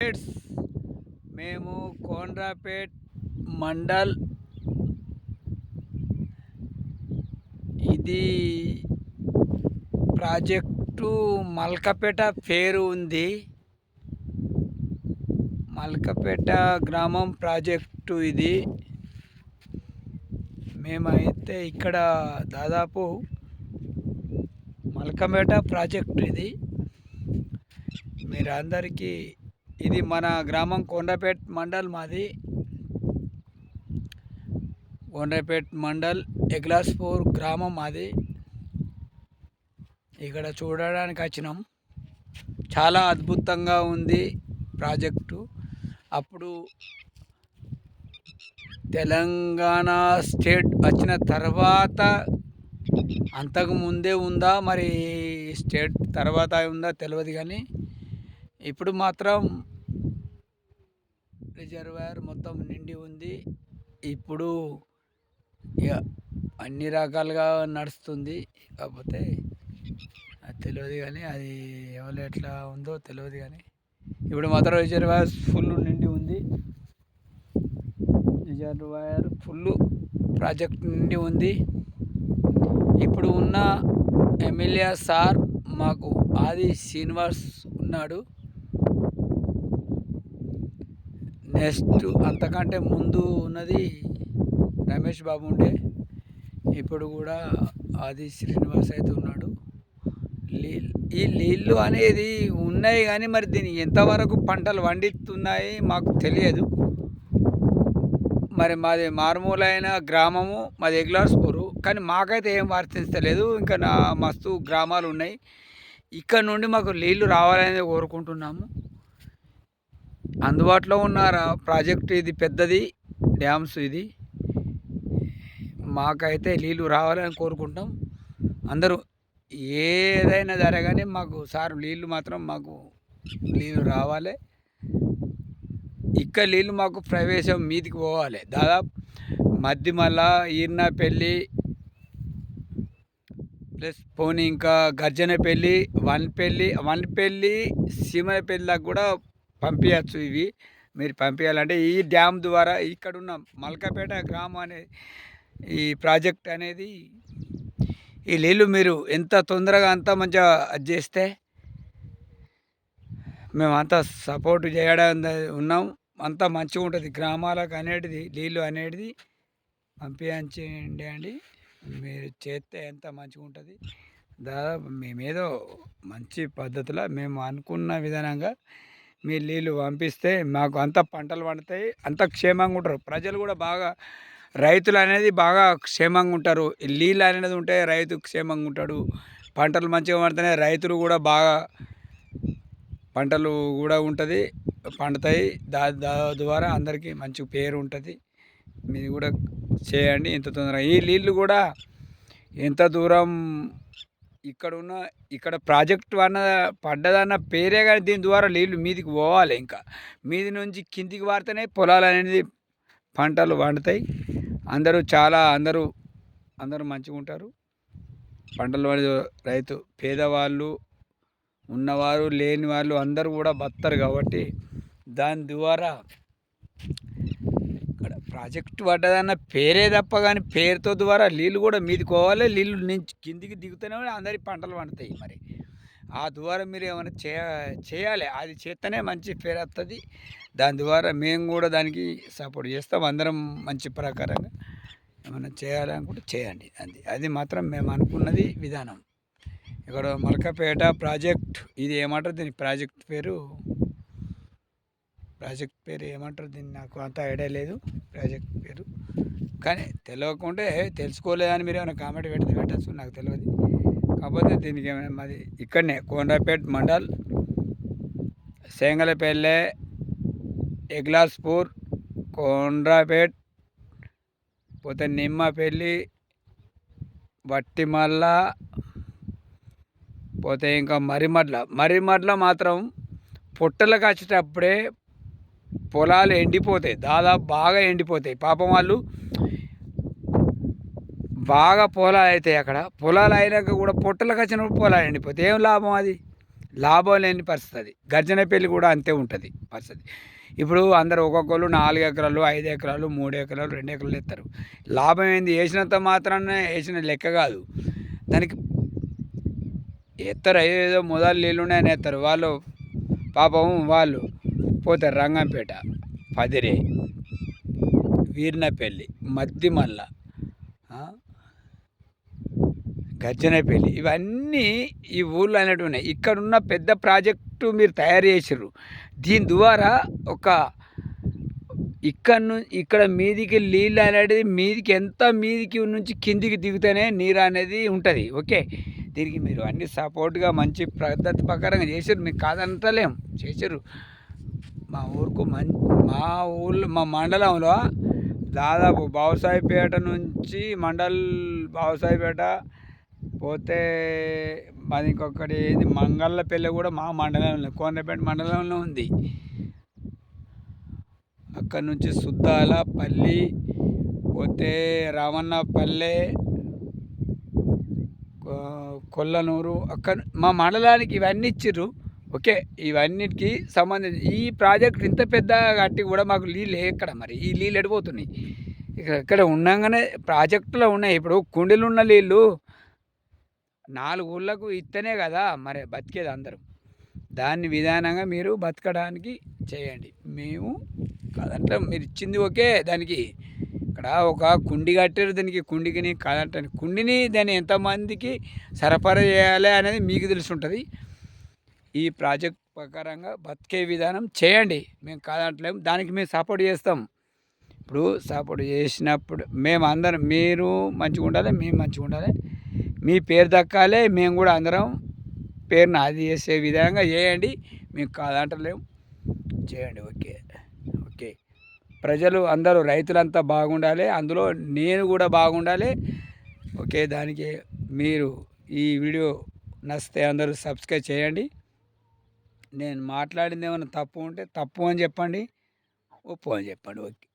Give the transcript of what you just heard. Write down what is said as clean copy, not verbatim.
Friends, మేము కోనరాపేట్ మండల్, ఇది project Malkapet పేరు ఉంది. మల్కపేట గ్రామం ప్రాజెక్టు ఇది. మేమైతే ఇక్కడ దాదాపు మల్కపేట ప్రాజెక్టు ఇది. మీరందరికీ ఇది మన గ్రామం కోనరాపేట్ మండల్. మాది కోనరాపేట్ మండల్, ఎగ్లాస్పూర్ గ్రామం మాది. ఇక్కడ చూడడానికి వచ్చినాం. చాలా అద్భుతంగా ఉంది ప్రాజెక్టు. అప్పుడు తెలంగాణ స్టేట్ వచ్చిన తర్వాత అంతకు ముందే ఉందా, మరి స్టేట్ తర్వాత ఉందా తెలియదు, కానీ ఇప్పుడు మాత్రం రిజర్వాయర్ మొత్తం నిండి ఉంది. ఇప్పుడు ఇక అన్ని రకాలుగా నడుస్తుంది. కాకపోతే అది తెలియదు, కానీ అది ఎవరు ఎట్లా ఉందో తెలియదు, కానీ ఇప్పుడు మాత్రం రిజర్వాయర్ ఫుల్ నిండి ఉంది. రిజర్వాయర్ ఫుల్ ప్రాజెక్ట్ నిండి ఉంది. ఇప్పుడు ఉన్న ఎమ్మెల్యే సార్ మాకు ఆది శ్రీనివాస్ ఉన్నాడు. నెక్స్ట్ అంతకంటే ముందు ఉన్నది రమేష్ బాబు ఉండే. ఇప్పుడు కూడా ఆది శ్రీనివాస్ అయితే ఉన్నాడు. ఈ నీళ్ళు అనేది ఉన్నాయి, కానీ మరి దీన్ని ఎంతవరకు పంటలు పండిస్తున్నాయి మాకు తెలియదు. మరి మాది మారుమూలైన గ్రామము, మాది ఎగ్లాస్పూరు, కానీ మాకైతే ఏం వర్తించలేదు. ఇంకా మస్తు గ్రామాలు ఉన్నాయి. ఇక్కడ నుండి మాకు నీళ్లు రావాలని కోరుకుంటున్నాము. అందుబాటులో ఉన్న ప్రాజెక్టు ఇది పెద్దది, డ్యామ్స్ ఇది. మాకైతే నీళ్ళు రావాలని కోరుకుంటాం. అందరూ ఏదైనా జరగానే మాకు సార్ నీళ్ళు మాత్రం మాకు నీళ్ళు రావాలి. ఇక్కడ నీళ్ళు మాకు ప్రవేశం మీదికి పోవాలి. దాదాపు మద్దిమల్ల, ఈర్నాపల్లి ప్లస్ పోనీ ఇంకా గర్జనపల్లి, వన్పల్లి, సీమలపల్లి దాకా కూడా పంపించచ్చు. ఇవి మీరు పంపించాలంటే ఈ డ్యామ్ ద్వారా ఇక్కడున్న మల్కపేట గ్రామం అనే ఈ ప్రాజెక్ట్ అనేది, ఈ నీళ్ళు మీరు ఎంత తొందరగా అంత మంచిగా అది చేస్తే మేము అంతా సపోర్ట్ చేయడం ఉన్నాం. అంతా మంచిగా ఉంటుంది గ్రామాలకు అనేది. నీళ్ళు అనేది పంపించండి అండి. మీరు చేస్తే ఎంత మంచిగా ఉంటుంది. దాదాపు మేమేదో మంచి పద్ధతిలో మేము అనుకున్న విధానంగా మీరు నీళ్ళు పంపిస్తే మాకు అంత పంటలు పండుతాయి, అంత క్షేమంగా ఉంటారు. ప్రజలు కూడా బాగా, రైతులు అనేది బాగా క్షేమంగా ఉంటారు. నీళ్ళు అనేది ఉంటే రైతు క్షేమంగా ఉంటాడు. పంటలు మంచిగా పండితేనే రైతులు కూడా బాగా పంటలు కూడా ఉంటుంది, పండుతాయి. దాని ద్వారా అందరికీ మంచి పేరు ఉంటుంది. మీరు కూడా చేయండి ఎంత తొందరగా. ఈ నీళ్ళు కూడా ఎంత దూరం ఇక్కడ ప్రాజెక్టు పడ్డదన్న పేరే, కానీ దీని ద్వారా నీళ్ళు మీదికి పోవాలి. ఇంకా మీది నుంచి కిందికి వారితేనే పొలాలు అనేది పంటలు పండుతాయి. అందరూ మంచిగా ఉంటారు. పంటలు రైతు, పేదవాళ్ళు, ఉన్నవారు, లేని వాళ్ళు అందరూ కూడా బతారు. కాబట్టి దాని ద్వారా ఇక్కడ ప్రాజెక్టు పడ్డదన్న పేరే తప్ప, కానీ పేరుతో ద్వారా నీళ్ళు కూడా మీదికి పోవాలి. నీళ్ళు నుంచి కిందికి దిగుతూనే అందరి పంటలు పండుతాయి. మరి ఆ ద్వారా మీరు ఏమైనా చేయాలి. అది చేస్తేనే మంచి పేరు వస్తుంది. దాని ద్వారా మేము కూడా దానికి సపోర్ట్ చేస్తాం. అందరం మంచి ప్రకారంగా ఏమైనా చేయాలనుకుంటే చేయండి. అది మాత్రం మేము అనుకున్నది విధానం. ఇక్కడ మల్కపేట ప్రాజెక్ట్ ఇది ఏమంటారు, దీని ప్రాజెక్ట్ పేరు ఏమంటారు, దీన్ని నాకు అంత ఐడియా లేదు ప్రాజెక్ట్ పేరు. కానీ తెలియకుంటే తెలుసుకోలేదని మీరు ఏమైనా కామెంట్ పెట్టచ్చు, నాకు తెలియదు. కాకపోతే దీనికి ఏమైనా మాది ఇక్కడనే కోనరాపేట్ మండల్, సేంగలపల్లె, ఎగ్లాస్పూర్, కోనరాపేట్, పోతే నిమ్మపల్లి, వట్టిమల్ల, పోతే ఇంకా మర్రిమడ్ల మాత్రం పొట్టలకు వచ్చేటప్పుడే పొలాలు ఎండిపోతాయి. దాదాపు బాగా ఎండిపోతాయి. పాపం వాళ్ళు బాగా పొలాలు అవుతాయి. అక్కడ పొలాలు అయినాక కూడా పొట్టలకు వచ్చినప్పుడు పొలాలు ఎండిపోతాయి. ఏం లాభం అది? లాభం లేని పరిస్థితి అది. గర్జనపల్లి కూడా అంతే ఉంటుంది పరిస్థితి. ఇప్పుడు అందరూ ఒక్కొక్కరు 4 ఎకరాలు, 5 ఎకరాలు, 3 ఎకరాలు, 2 ఎకరాలు ఎత్తారు. లాభం ఏంది? వేసినంత మాత్రాన వేసిన లెక్క కాదు. దానికి ఎత్తారు, ఏదో మొదలు నీళ్ళున్నాయని ఎత్తారు. వాళ్ళు పాపం వాళ్ళు పోతారు రంగంపేట, పదిరే, వీర్నపల్లి, మద్దిమల్ల, గర్జనపల్లి, ఇవన్నీ ఈ ఊళ్ళో అనేటివి ఉన్నాయి. ఇక్కడున్న పెద్ద ప్రాజెక్టు మీరు తయారు చేసిర్రు. దీని ద్వారా ఒక ఇక్కడ మీదికి నీళ్ళు అనేది మీదికి ఎంత మీదికి నుంచి కిందికి దిగుతూనే నీరు అనేది ఉంటుంది. ఓకే, దీనికి మీరు అన్ని సపోర్ట్గా మంచి పద్ధతి ప్రకారంగా చేసారు, మీకు కాదంటలేం, చేసారు. మా ఊరుకు మా ఊళ్ళో మా మండలంలో దాదాపు బావుసాయిపేట నుంచి బావుసాయిపేట పోతే మాది ఇంకొకటి ఏంది మంగళ్ళపల్లి కూడా మా మండలంలో, కోనపేట మండలంలో ఉంది. అక్కడ నుంచి సుద్దాలపల్లి పోతే రామన్నపల్లె, కొల్లనూరు, అక్కడ మా మండలానికి ఇవన్నీ ఇచ్చిర్రు. ఓకే, ఇవన్నిటికి సంబంధించి ఈ ప్రాజెక్ట్ ఇంత పెద్ద కట్టి కూడా మాకు నీళ్ళు ఎక్కడ మరి? ఈ నీళ్ళు ఎడిపోతున్నాయి ఇక్కడ ఉండగానే ప్రాజెక్టులో ఉన్నాయి. ఇప్పుడు కుండీలు ఉన్న నీళ్ళు 4 ఊళ్ళకు ఇస్తేనే కదా మరి బతికేది అందరూ. దాన్ని విధానంగా మీరు బతకడానికి చేయండి. మేము కాదంటే మీరు ఇచ్చింది ఓకే, దానికి ఇక్కడ ఒక కుండి కట్టారు, దానికి కుండికి కాదంటే కుండిని దాన్ని ఎంతమందికి సరఫరా చేయాలి అనేది మీకు తెలిసి ఉంటుంది. ఈ ప్రాజెక్ట్ ప్రకారంగా బతికే విధానం చేయండి, మేము కాదంటలేము. దానికి మేము సపోర్ట్ చేస్తాం. ఇప్పుడు సపోర్ట్ చేసినప్పుడు మేము అందరం, మీరు మంచిగా ఉండాలి, మేము మంచిగా ఉండాలి, మీ పేరు దక్కాలి, మేము కూడా అందరం పేరుని అది చేసే విధంగా చేయండి, మేము కాదంటలేము, చేయండి. ఓకే ఓకే, ప్రజలు అందరూ రైతులంతా బాగుండాలి, అందులో నేను కూడా బాగుండాలి. ఓకే, దానికి మీరు ఈ వీడియో నచ్చితే అందరూ సబ్స్క్రైబ్ చేయండి. నేను మాట్లాడింది ఏమైనా తప్పు ఉంటే తప్పు అని చెప్పండి, ఒప్పు అని చెప్పండి. ఓకే.